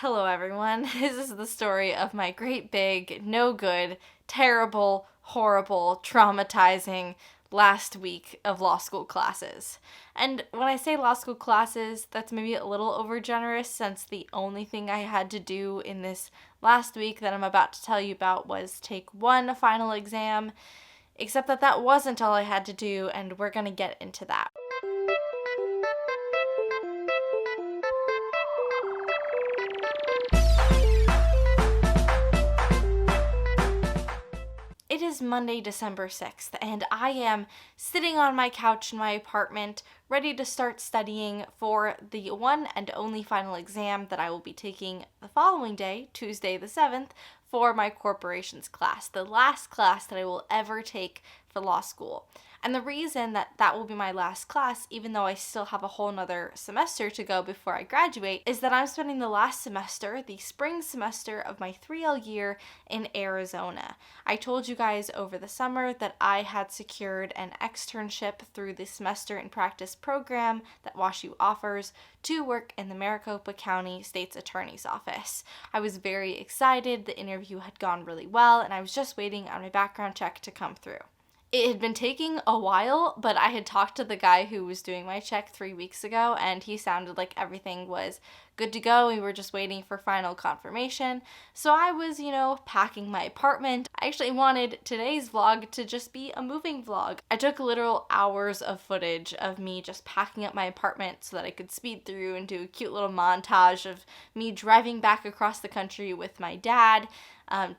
Hello everyone, this is the story of my great big, no good, terrible, horrible, traumatizing last week of law school classes. And when I say law school classes, that's maybe a little overgenerous since the only thing I had to do in this last week that I'm about to tell you about was take one final exam, except that wasn't all I had to do, and we're gonna get into that. It is Monday, December 6th, and I am sitting on my couch in my apartment, ready to start studying for the one and only final exam that I will be taking the following day, Tuesday the 7th, for my corporations class, the last class that I will ever take for law school. And the reason that will be my last class, even though I still have a whole nother semester to go before I graduate, is that I'm spending the last semester, the spring semester of my 3L year in Arizona. I told you guys over the summer that I had secured an externship through the semester in practice program that WashU offers to work in the Maricopa County State's Attorney's Office. I was very excited, the interview had gone really well, and I was just waiting on my background check to come through. It had been taking a while, but I had talked to the guy who was doing my check 3 weeks ago, and he sounded like everything was good to go. We were just waiting for final confirmation. So I was, packing my apartment. I actually wanted today's vlog to just be a moving vlog. I took literal hours of footage of me just packing up my apartment so that I could speed through and do a cute little montage of me driving back across the country with my dad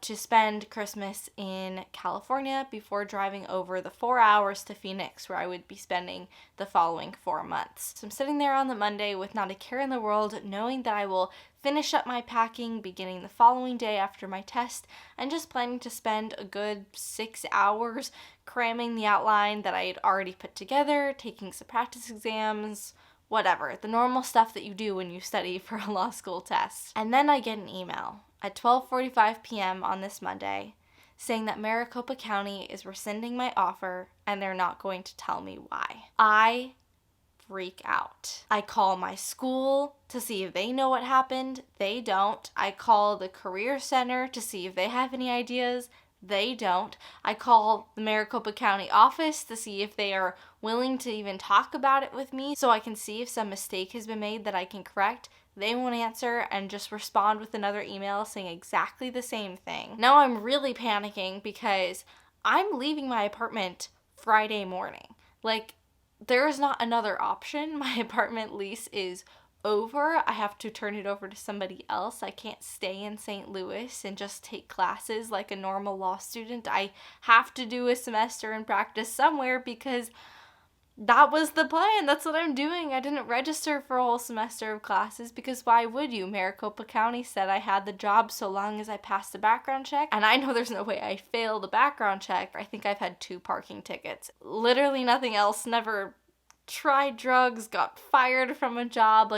to spend Christmas in California before driving over the 4 hours to Phoenix, where I would be spending the following 4 months. So I'm sitting there on the Monday with not a care in the world, knowing that I will finish up my packing beginning the following day after my test, and just planning to spend a good 6 hours cramming the outline that I had already put together, taking some practice exams, whatever, the normal stuff that you do when you study for a law school test. And then I get an email at 12:45 p.m. on this Monday saying that Maricopa County is rescinding my offer and they're not going to tell me why. I freak out. I call my school to see if they know what happened. They don't. I call the career center to see if they have any ideas. They don't. I call the Maricopa County office to see if they are willing to even talk about it with me so I can see if some mistake has been made that I can correct. They won't answer and just respond with another email saying exactly the same thing. Now I'm really panicking because I'm leaving my apartment Friday morning. There is not another option. My apartment lease is over. I have to turn it over to somebody else. I can't stay in St. Louis and just take classes like a normal law student. I have to do a semester in practice somewhere because that was the plan. That's what I'm doing. I didn't register for a whole semester of classes because why would you? Maricopa County said I had the job so long as I passed the background check. And I know there's no way I failed the background check. I think I've had 2 parking tickets. Literally nothing else. Never tried drugs, got fired from a job.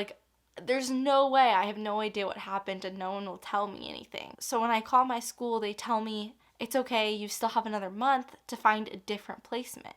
There's no way. I have no idea what happened and no one will tell me anything. So when I call my school, they tell me, it's okay, you still have another month to find a different placement.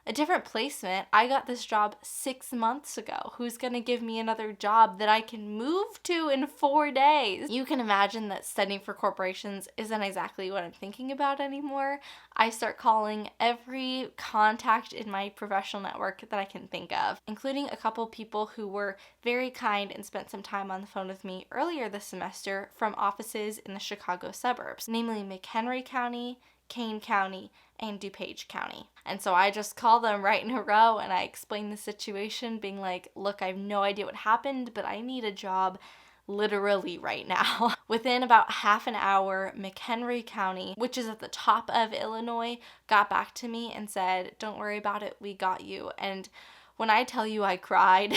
A different placement? I got this job 6 months ago. Who's gonna give me another job that I can move to in 4 days? You can imagine that studying for corporations isn't exactly what I'm thinking about anymore. I start calling every contact in my professional network that I can think of, including a couple people who were very kind and spent some time on the phone with me earlier this semester from offices in the Chicago suburbs, namely McHenry County, Kane County, and DuPage County. And so I just call them right in a row and I explain the situation, being like, look, I have no idea what happened, but I need a job literally right now. Within about half an hour, McHenry County, which is at the top of Illinois, got back to me and said, don't worry about it, we got you. And when I tell you I cried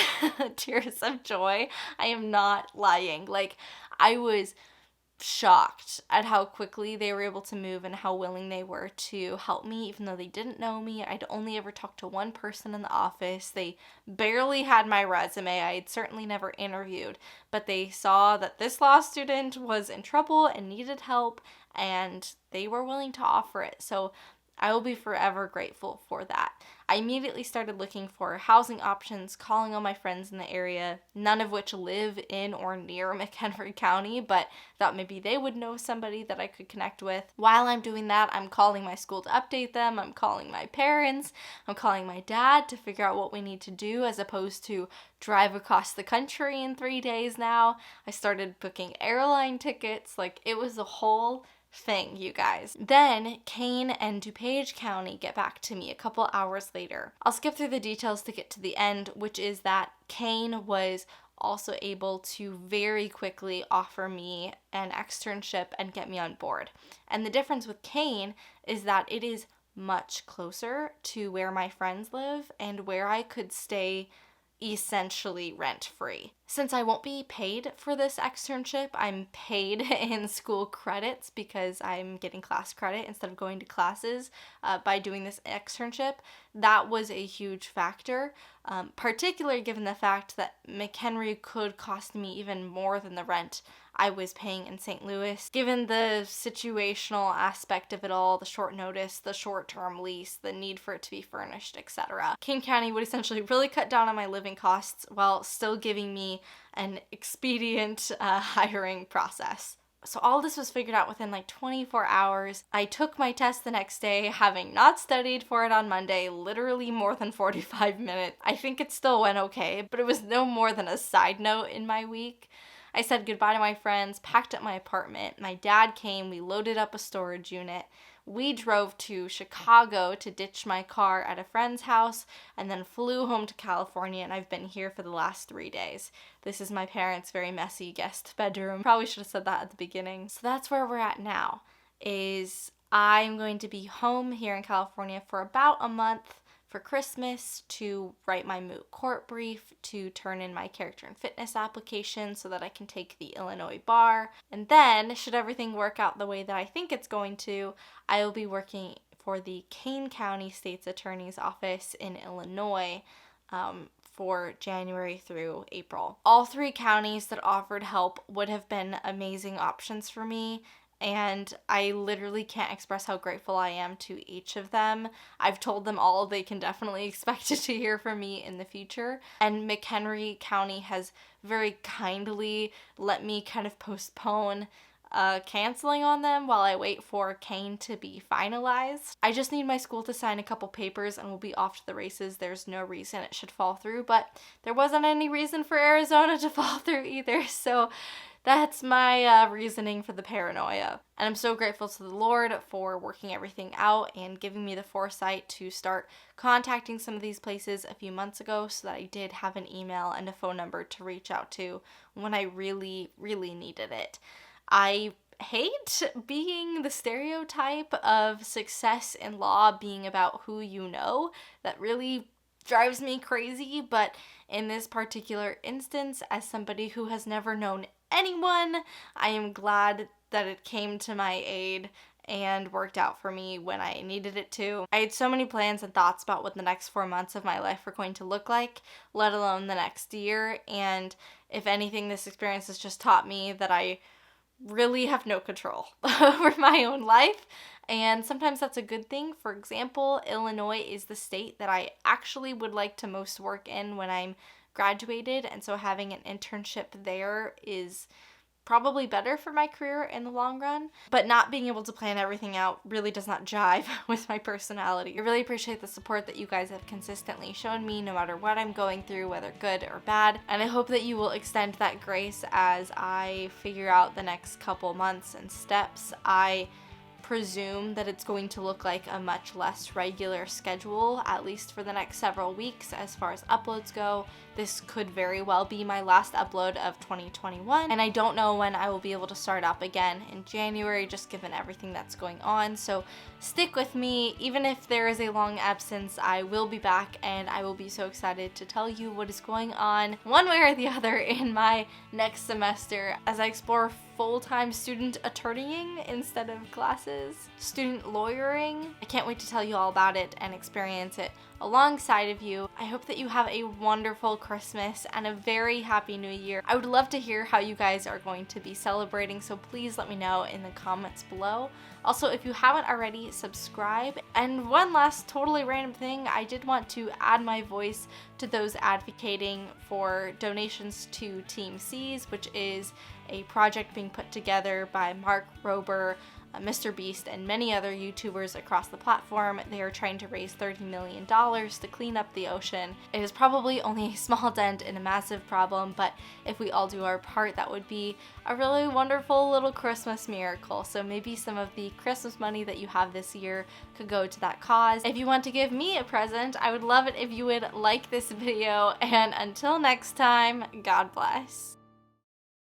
tears of joy, I am not lying. I was shocked at how quickly they were able to move and how willing they were to help me, even though they didn't know me. I'd only ever talked to one person in the office. They barely had my resume. I had certainly never interviewed, but they saw that this law student was in trouble and needed help, and they were willing to offer it. So I will be forever grateful for that. I immediately started looking for housing options, calling all my friends in the area, none of which live in or near McHenry County, but thought maybe they would know somebody that I could connect with. While I'm doing that, I'm calling my school to update them, I'm calling my parents, I'm calling my dad to figure out what we need to do as opposed to drive across the country in 3 days now. I started booking airline tickets, like it was a whole thing, you guys. Then Kane and DuPage County get back to me a couple hours later. I'll skip through the details to get to the end, which is that Kane was also able to very quickly offer me an externship and get me on board. And the difference with Kane is that it is much closer to where my friends live and where I could stay essentially rent-free. Since I won't be paid for this externship, I'm paid in school credits because I'm getting class credit instead of going to classes by doing this externship. That was a huge factor, particularly given the fact that McHenry could cost me even more than the rent I was paying in St. Louis. Given the situational aspect of it all, the short notice, the short-term lease, the need for it to be furnished, etc. Kane County would essentially really cut down on my living costs while still giving me an expedient hiring process. So all this was figured out within like 24 hours. I took my test the next day, having not studied for it on Monday, literally more than 45 minutes. I think it still went okay, but it was no more than a side note in my week. I said goodbye to my friends, packed up my apartment. My dad came, we loaded up a storage unit. We drove to Chicago to ditch my car at a friend's house and then flew home to California, and I've been here for the last 3 days. This is my parents' very messy guest bedroom. Probably should have said that at the beginning. So that's where we're at now, is I'm going to be home here in California for about a month for Christmas to write my moot court brief, to turn in my character and fitness application so that I can take the Illinois bar. And then, should everything work out the way that I think it's going to, I will be working for the Kane County State's Attorney's Office in Illinois for January through April. All 3 counties that offered help would have been amazing options for me, and I literally can't express how grateful I am to each of them. I've told them all they can definitely expect to hear from me in the future. And McHenry County has very kindly let me kind of postpone canceling on them while I wait for Kane to be finalized. I just need my school to sign a couple papers and we'll be off to the races. There's no reason it should fall through, but there wasn't any reason for Arizona to fall through either, so that's my reasoning for the paranoia. And I'm so grateful to the Lord for working everything out and giving me the foresight to start contacting some of these places a few months ago so that I did have an email and a phone number to reach out to when I really, really needed it. I hate being the stereotype of success in law being about who you know. That really drives me crazy, but in this particular instance, as somebody who has never known anyone, I am glad that it came to my aid and worked out for me when I needed it to. I had so many plans and thoughts about what the next 4 months of my life were going to look like, let alone the next year, and if anything, this experience has just taught me that I really have no control over my own life, and sometimes that's a good thing. For example, Illinois is the state that I actually would like to most work in when I'm graduated, and so having an internship there is probably better for my career in the long run, but not being able to plan everything out really does not jive with my personality. I really appreciate the support that you guys have consistently shown me no matter what I'm going through, whether good or bad, and I hope that you will extend that grace as I figure out the next couple months and steps. I presume that it's going to look like a much less regular schedule, at least for the next several weeks as far as uploads go. This could very well be my last upload of 2021, and I don't know when I will be able to start up again in January, just given everything that's going on. So stick with me. Even if there is a long absence, I will be back, and I will be so excited to tell you what is going on one way or the other in my next semester as I explore full-time student attorneying instead of classes, student lawyering. I can't wait to tell you all about it and experience it alongside of you. I hope that you have a wonderful Christmas and a very happy new year. I would love to hear how you guys are going to be celebrating, so please let me know in the comments below. Also, if you haven't already, subscribe. And one last totally random thing, I did want to add my voice to those advocating for donations to Team C's, which is a project being put together by Mark Rober, Mr. Beast, and many other YouTubers across the platform. They are trying to raise $30 million to clean up the ocean. It is probably only a small dent in a massive problem, but if we all do our part, that would be a really wonderful little Christmas miracle. So maybe some of the Christmas money that you have this year could go to that cause. If you want to give me a present, I would love it if you would like this video, and until next time, God bless.